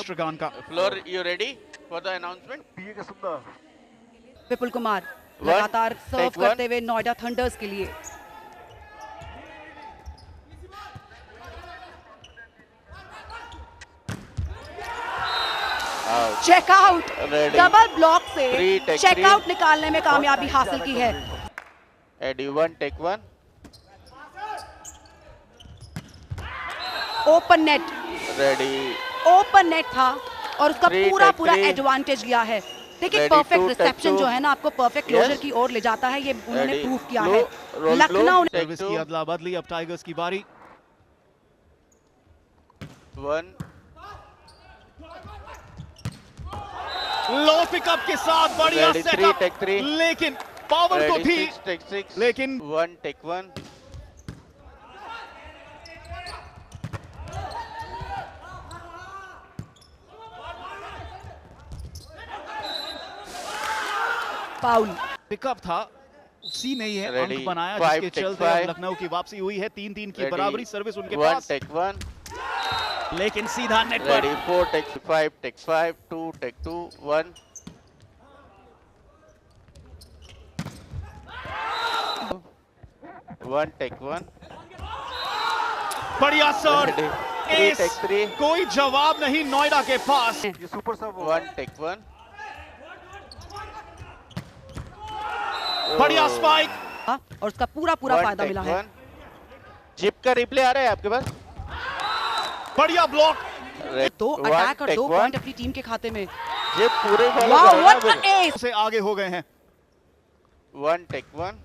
मिश्रगान का। Floor you ready for the announcement? Vipul Kumar लगातार serve करते हुए नोएडा थंडर्स के लिए। चेकआउट, डबल ब्लॉक से चेकआउट निकालने में कामयाबी हासिल की है। AD 1 take 1। Open net, ready, open net था और उसका पूरा एडवांटेज लिया है। देखिए परफेक्ट रिसेप्शन जो है ना आपको परफेक्ट क्लोजर की ओर ले जाता है, ये उन्होंने प्रूव किया है। लखनऊ सर्विस की अदला बदली, अब टाइगर्स की बारी। 1 लो पिकअप के साथ बढ़िया सेटअप, लेकिन पावर तो थी, लेकिन 1 टेक 1। फाउल पिकअप था, उसी ने ये अंक बनाया जिसके चलते अब लखनऊ की वापसी हुई है। 3-3 की बराबरी। सर्विस उनके पास, 1 टेक 1, लेकिन सीधा नेट पर। 4 take 5 take 5, 2 take 2, 1। One take 1। बढ़िया सर, एस, कोई जवाब नहीं नोएडा के पास। ये सुपर सब 1 टेक 1। बढ़िया स्पाइक और उसका पूरा फायदा मिला है। जिप का रिप्ले आ रहा है आपके पास? बढ़िया ब्लॉक। 2 अटैक और 2 पॉइंट अपनी टीम के खाते में। जिप पूरे फॉलो कर रहा है, से आगे हो गए हैं। 1 टेक 1।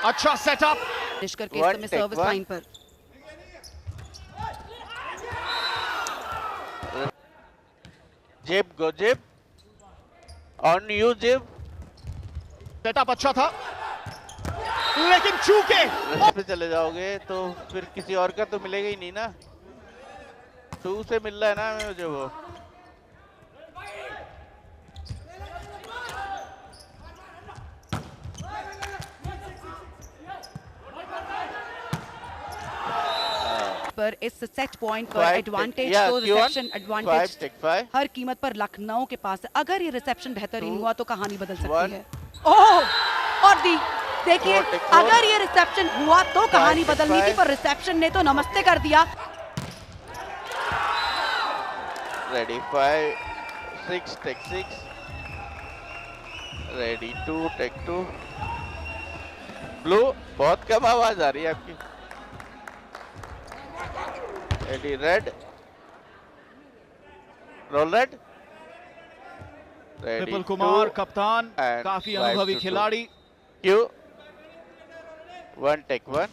अच्छा सेटअप करके इस समय सर्विस लाइन पर। Zip go zip, on you zip. Setup अच्छा था, लेकिन चूके पे चले जाओगे तो फिर किसी और का तो मिलेगा ही नहीं ना। 2 से मिल रहा है ना मुझे वो। पर इस सेट पॉइंट पर एडवांटेज तो रिसेप्शन एडवांटेज हर कीमत पर लखनऊ के पास है। अगर ये रिसेप्शन बेहतरीन हुआ तो कहानी बदल सकती है। ओह, और देखिए अगर ये रिसेप्शन हुआ तो कहानी बदलनी थी, पर रिसेप्शन ने तो नमस्ते कर दिया। Ready 5 6 take 6, ready 2 take 2। Blue बहुत कम आवाज आ रही है आपकी। Ready red, roll red. Vipul Kumar कप्तान, काफी अनुभवी खिलाड़ी। Q 1 take 1।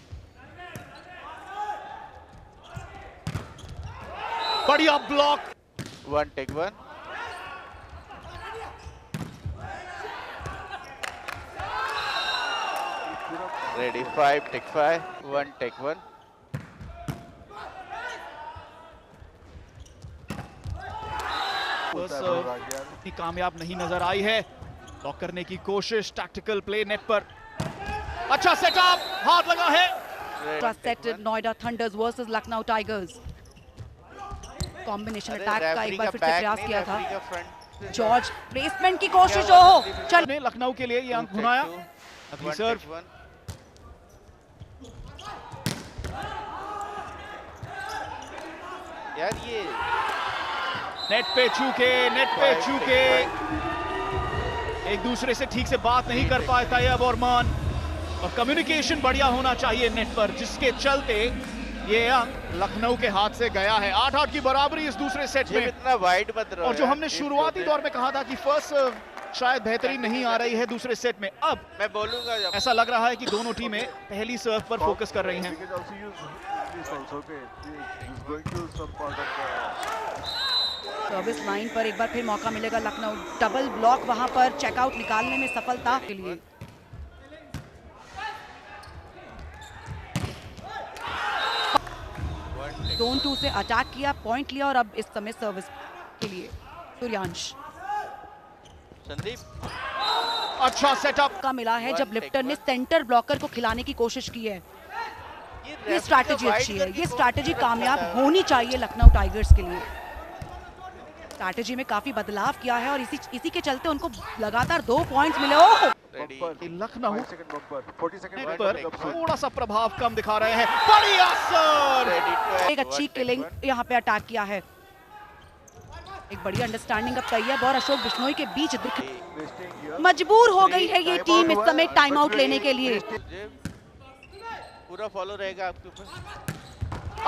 बढ़िया block. 1 take 1। Ready 5 take 5, 1 take 1। कामयाब नहीं नजर आई है। लॉक करने की कोशिश, टैक्टिकल प्ले नेट पर। अच्छा सेटअप, हाथ लगा है। Set Noida thunder's versus Lucknow tigers. Combination attack का एक बार फिर से प्रयास किया था। जॉर्ज प्लेसमेंट की कोशिश हो, चल लखनऊ के लिए ये अंक भुनाया। अगली सर्व यार, ये नेट पे चूके एक दूसरे से ठीक से बात नहीं कर पाता है अब अरमान, और कम्युनिकेशन बढ़िया होना चाहिए नेट पर, जिसके चलते ये अंक लखनऊ के हाथ से गया है। 8-8 की बराबरी इस दूसरे सेट में। इतना वाइड मत रहो। और जो हमने शुरुआती दौर में कहा था कि फर्स्ट शायद बेहतरीन नहीं आ रही है दूसरे सेट में, अब मैं बोलूंगा ऐसा लग रहा है कि दोनों टीमें पहली सर्व पर फोकस कर रही हैं। सर्विस लाइन पर एक बार फिर मौका मिलेगा लखनऊ। डबल ब्लॉक वहां पर चेकआउट निकालने में सफलता के लिए। जोन 2 से अटैक किया, पॉइंट लिया और अब इस समय सर्विस के लिए सूर्यांश। संदीप अच्छा सेटअप का मिला है जब लिप्टन ने सेंटर ब्लॉकर को खिलाने की कोशिश की है। ये रेफरी स्ट्रैटेजी का अच्छी है, वाइड ये करके स्ट्रैटेजी को कामयाब रहता है। होनी चाहिए लखनऊ टाइगर्स के लिए। स्ट्रैटेजी में काफी बदलाव किया है और इसी के चलते उनको लगातार 2 पॉइंट्स मिले। Oh ready Lucknow 5 second bumper 40 second net पर थोड़ा सा प्रभाव कम दिखा रहे हैं। बढ़िया सर, रेडी एक अच्छी किलिंग यहाँ पे अटैक किया है। एक बड़ी अंडरस्टैंडिंग अब तैयब और अशोक बिश्नोई के बीच दिख मजबूर हो गई है ये टीम इस समय टाइम आउट लेने के लिए। पूरा फॉलो रहेगा आपके ऊपर।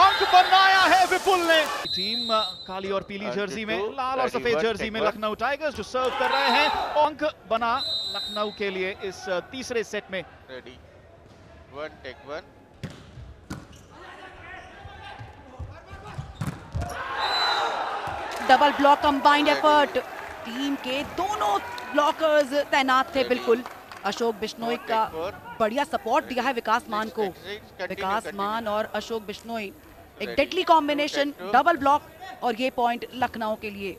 अंक बनाया है विपुल ने। टीम काली और पीली One, जर्सी में, two, लाल और ready, सफेद one, जर्सी take में one. लखनऊ टाइगर्स जो सर्व कर रहे हैं। अंक बना लखनऊ के लिए इस तीसरे सेट में। Ready 1 take 1 double block combined effort, team के दोनों ब्लॉकर्स तैनात थे बिल्कुल। अशोक बिश्नोई का बढ़िया सपोर्ट दिया है विकास मान को। विकास मान और अशोक बिश्नोई एक डेडली कॉम्बिनेशन, डबल ब्लॉक और ये पॉइंट लखनऊ के लिए।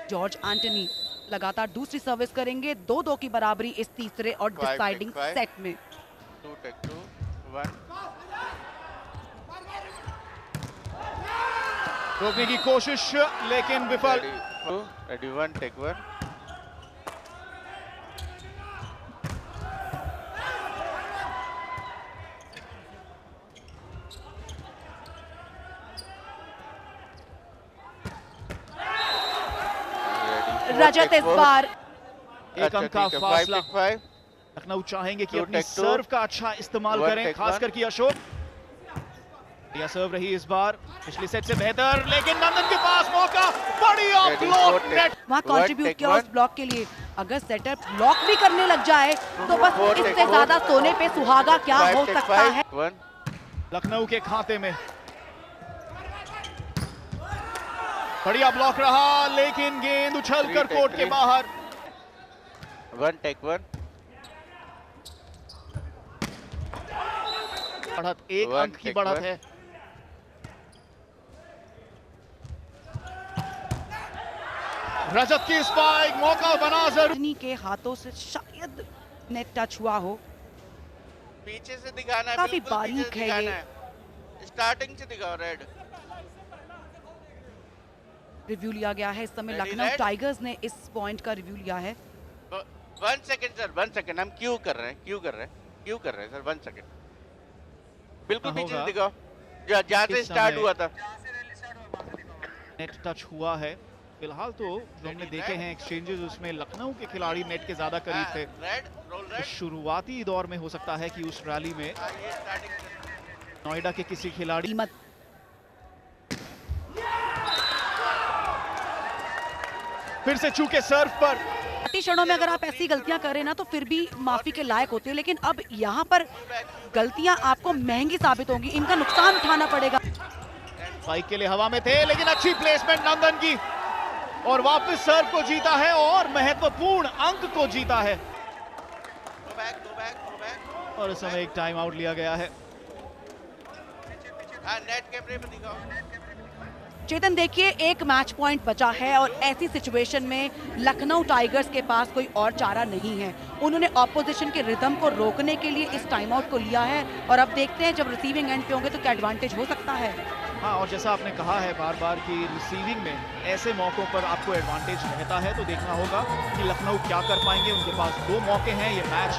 जॉर्ज एंटनी लगातार दूसरी सर्विस करेंगे। 2-2 की बराबरी इस तीसरे और डिसाइडिंग सेट में। 2 टेक 2 1 रोकने की कोशिश लेकिन विफल। रेडी 1 टेक 1 रजत इस बार एक अंक का फासला। 5 लखनऊ चाहेंगे कि Two अपनी take two. सर्व का अच्छा इस्तेमाल One करें, take खासकर one. कि अशोक। यह सर्व रही इस बार पिछली सेट से बेहतर, लेकिन नंदन के पास मौका। बढ़िया Ready, block four take. Net. वहाँ One कंट्रीब्यूट take किया one. उस ब्लॉक के लिए। अगर सेटअप ब्लॉक भी करने लग जाए तो बस Four take इससे four. ज्यादा सोने पे सुहागा क्या 5 हो टेक सकता है। 1 लखनऊ के खाते में बढ़िया ब्लॉक रहा, लेकिन गेंद उछल Three कर take कोर्ट के three. बाहर। 1 टेक 1 बढ़त, एक One अंक की take बढ़त one. है। रजत की स्पाइक, मौका बना जरूर। रजनी के हाथों से शायद नेट टच हुआ हो। पीछे से दिखाना है, काफी बिल्कुल पीछे बारीक से है दिखाना ये। है। स्टार्टिंग से दिखाओ रेड। रिव्यू लिया गया है इस समय। Ready, Lucknow red? टाइगर्स ने इस पॉइंट का रिव्यू लिया है। 1 सेकंड सर, 1 सेकंड। हम क्यों कर रहे हैं सर? 1 सेकंड। बिल्कुल पीछे से दिखाओ, जहाँ से इस स्टार्ट समय- हुआ था। नेट टच हुआ है फिलहाल। तो जो हमने देखे हैं एक्सचेंजेस, उसमें लखनऊ के खिलाड़ी नेट के ज्यादा करीब थे। रेड रोल तो रेड। शुरुआती दौर में हो सकता है कि उस रैली में ये स्टार्टिंग नोएडा के किसी खिलाड़ी कीमत फिर से चूके सर्व पर। क्षणों में अगर आप ऐसी गलतियां करें ना तो फिर भी माफी के लायक होते हैं, लेकिन अब यहाँ पर गलतियां आपको महंगी साबित होंगी। इनका नुकसान उठाना पड़ेगा। स्पाइक के लिए हवा में थे, लेकिन अच्छी प्लेसमेंट नंदन की और वापस सर्व को जीता है और महत्वपूर्ण अंक को जीता है। Go back. और इस समय एक टाइम आउट लिया गया है। हाँ, नेट कैमरे पे दिखाओ। चेतन देखिए, एक मैच पॉइंट बचा है और ऐसी सिचुएशन में लखनऊ टाइगर्स के पास कोई और चारा नहीं है। उन्होंने ऑपोजिशन के रिदम को रोकने के लिए इस टाइम आउट को लिया है और अब देखते हैं जब रिसीविंग एंड पे होंगे तो क्या एडवांटेज हो सकता है। हाँ, और जैसा आपने कहा है बार बार कि रिसीविंग में ऐसे मौकों पर आपको एडवांटेज रहता है, तो देखना होगा कि लखनऊ क्या कर पाएंगे। उनके पास 2 मौके हैं ये मैच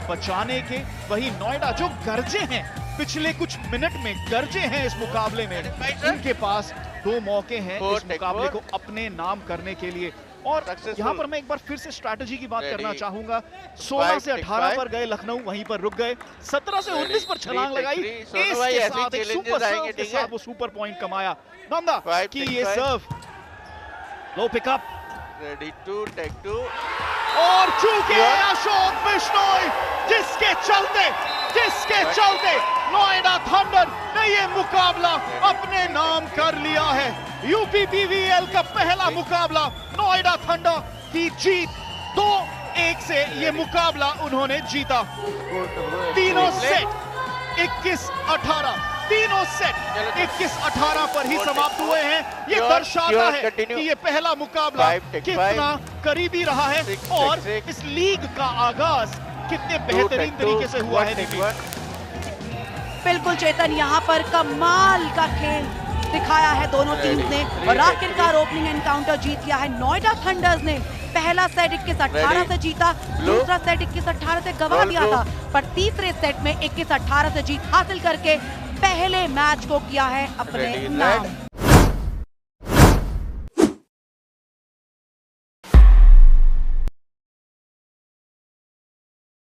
बचाने के। वही नोएडा जो गरजे हैं, पिछले कुछ मिनट में गरजे हैं इस मुकाबले में, इनके पास 2 मौके हैं इस मुकाबले को अपने नाम करने के लिए। और यहाँ पर मैं एक बार फिर से स्ट्रैटेजी की बात करना चाहूंगा। 16 से 18 पर गए लखनऊ, वहीं पर रुक गए। 17 से 19 पर छलांग लगाई, एस के साथ एक सुपर सर्व के साथ वो सुपर पॉइंट कमाया। नंदा की ये सर्व, लो पिकअप। रेडी 2 टेक 2 और चूके अशोक बिश्नोई, जिसके चलते नोएडा थंडर ने ये मुकाबला अपने नाम कर लिया है। यूपीपीवीएल का पहला मुकाबला, नोएडा थंडर की जीत। 2-1 से ये मुकाबला उन्होंने जीता। तीनों सेट 21-18 तीनों सेट 21-18 पर ही समाप्त हुए हैं। ये दर्शाता है कि ये पहला मुकाबला कितना करीबी रहा है और इस लीग का आगाज कितने बेहतरीन तरीके से हुआ है। बिल्कुल चेतन, यहाँ पर कमाल का खेल दिखाया है दोनों टीम्स ने और आखिरकार ओपनिंग एनकाउंटर जीत लिया है। नोएडा थंडर्स ने पहला सेट 21-18 से जीता, दूसरा सेट 21-18 से गंवा दिया था, पर तीसरे सेट में 21-18 से जीत हासिल करके पहले मैच को किया है अपने नाम।